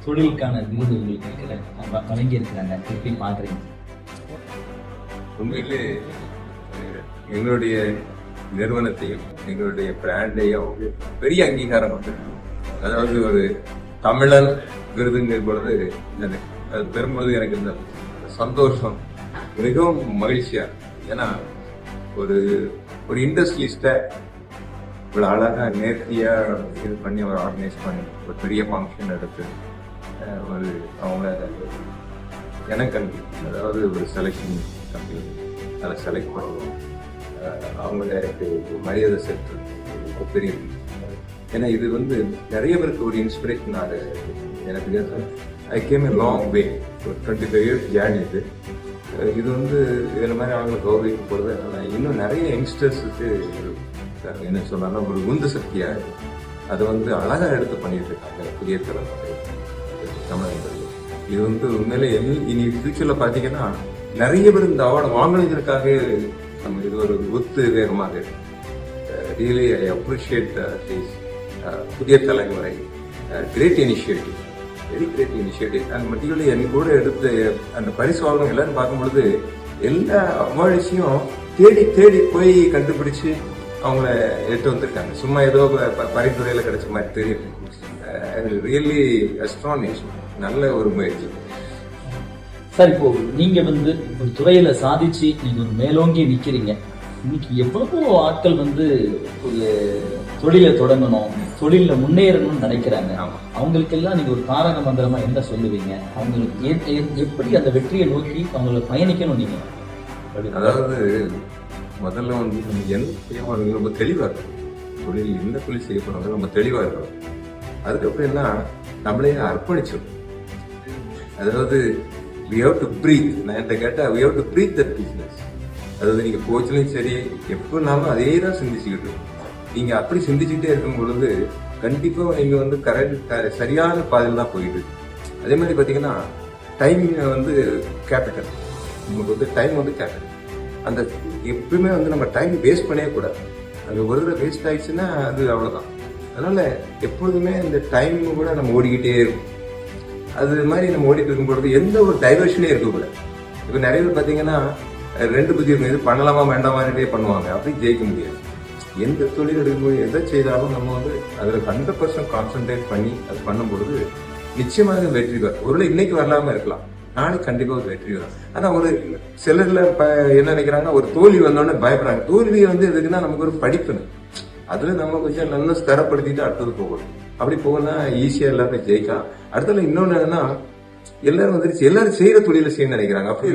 தொழிலுக்கான விருது உங்களுக்கு வழங்கி இருக்கிறாங்க, எப்படி பாக்குறீங்க? உண்மையிலே எங்களுடைய நிறுவனத்தையும் எங்களுடைய பிராண்டையும் பெரிய அங்கீகாரம் வந்திருக்கு. அதாவது ஒரு தமிழன் விருதுங்கிற பொழுது அது பெறும்போது எனக்கு இந்த சந்தோஷம் மிகவும் மகிழ்ச்சியா. ஏன்னா ஒரு ஒரு இண்டஸ்ட்ரியலிஸ்ட இவ்வளோ அழகா நேர்த்தியா இது பண்ணி ஒரு ஆர்கனைஸ் பண்ணி ஒரு பெரிய ஃபங்க்ஷன் எடுத்து ஒரு அவங்க எனக்கல்வி, அதாவது ஒரு செலெக்ஷன் கம்பெனி அதை செலக்ட் பண்ணுவோம். அவங்க எனக்கு மரியாதை செலுத்து பெரிய. ஏன்னா இது நிறைய பேருக்கு ஒரு இன்ஸ்பிரேஷனாக எனக்கு. I came a long way, ஒரு 25 years ஜேர்னி இது. இது இந்த மாதிரி அவங்களை கௌரவிக்கும் பொழுது இன்னும் நிறைய யங்ஸ்டர்ஸுக்கு என்ன சொன்னாலும் ஒரு உந்து சக்தியாக அதை அழகா எடுத்து பண்ணிட்டு இருக்காங்க புதிய தலைமுறை தமிழர்கள். இது உண்மையிலே இனி ஃபியூச்சர்ல பாத்தீங்கன்னா நிறைய பேர் இந்த அவார்டு வாங்கினதற்காக நம்ம இது ஒரு ஒத்து வேகமாக. Really I appreciate this Puthiya Thalaimurai great initiative, very great initiative. And மட்டிகுலி எனக்கு கூட எடுத்து அந்த பரிசு வாங்கணும் எல்லாரும் பார்க்கும் பொழுது எல்லா அவார்ட்ஸையும் தேடி தேடி போய் கண்டுபிடிச்சு அவங்கள எடுத்து வந்திருக்காங்க. சும்மா ஏதோ பரிந்துரையில கிடைச்ச மாதிரி தெரியும். ரியலி அஸ்ட்ரானிஷ், நல்ல ஒரு முயற்சி. சார், இப்போ நீங்க ஒரு துறையில சாதிச்சு நீங்க ஒரு மேலோங்கி நிக்கிறீங்க. இன்னைக்கு எவ்வளவோ ஆட்கள் ஒரு தொழிலை தொடங்கணும், தொழில முன்னேறணும்னு நினைக்கிறாங்க. அவங்களுக்கு எல்லாம் நீங்க ஒரு தாரக மந்திரமா என்ன சொல்லுவீங்க? அவங்களுக்கு எப்படி அந்த வெற்றியை நோக்கி அவங்களை பயணிக்கணும் நீங்க? அதாவது முதல்ல நம்ம என்ன செய்ய ரொம்ப தெளிவா இருக்கும். தொழில் எந்த தொழில் செய்ய போறோம் நம்ம தெளிவா இருக்கணும். அதுக்கப்புறம் என்ன, நம்மளே அர்ப்பணிச்சோம். அதாவது we have to breathe. நான் என்கிட்ட கேட்டா we have to breathe that business. அதாவது நீங்க கோச்சிலையும் சரி எப்படினாலும் அதே தான் சிந்திச்சுக்கிட்டு. நீங்க அப்படி சிந்திச்சுக்கிட்டே இருக்கும் பொழுது கண்டிப்பா நீங்க கரெக்ட் சரியான பாதையில் தான் போயிட்டு. அதே மாதிரி பாத்தீங்கன்னா டைம் கேபிட்டல். நமக்கு டைம் கேபிட்டல். அந்த எப்பவுமே நம்ம டைம் வேஸ்ட் பண்ணவே கூடாது. அது ஒரு தடவை வேஸ்ட் ஆயிடுச்சுன்னா அது அவ்வளவுதான். அதனால எப்பொழுதுமே இந்த டைம் கூட நம்ம ஓடிக்கிட்டே இருக்கும். அது மாதிரி நம்ம ஓடிட்டு இருக்கும் பொழுது எந்த ஒரு டைவர்ஷனே இருக்கக்கூடாது. இப்ப நிறைய பேர் பாத்தீங்கன்னா ரெண்டு புத்தி இருக்கும், இது பண்ணலாமா வேண்டாமான்ட்டே பண்ணுவாங்க. அப்படி ஜெயிக்க முடியாது. எந்த தொழில் எடுக்கும்போது எதை செய்தாலும் நம்ம அதுல 100% கான்சென்ட்ரேட் பண்ணி அது பண்ணும் பொழுது நிச்சயமாக வெற்றி பெறும். ஒருவேளை இன்னைக்கு வரலாம இருக்கலாம், நாளைக்கு கண்டிப்பா ஒரு வெற்றி வரும். ஆனா ஒரு சிலர்ல என்ன நினைக்கிறாங்கன்னா, ஒரு தோல்வி வந்தோடனே பயப்படுறாங்க. தோல்வியை எதுக்குன்னா நமக்கு ஒரு படிப்புன்னு அதுல நம்ம கொஞ்சம் நல்லா ஸ்திரப்படுத்திட்டு அடுத்தது போகணும். அப்படி போகணும்னா ஈஸியா எல்லாருமே ஜெயிக்கலாம். அடுத்தது இன்னொன்னு என்னன்னா, எல்லாரும் எல்லாரும் செய்யற தொழில செய்ய நினைக்கிறாங்க. அப்படி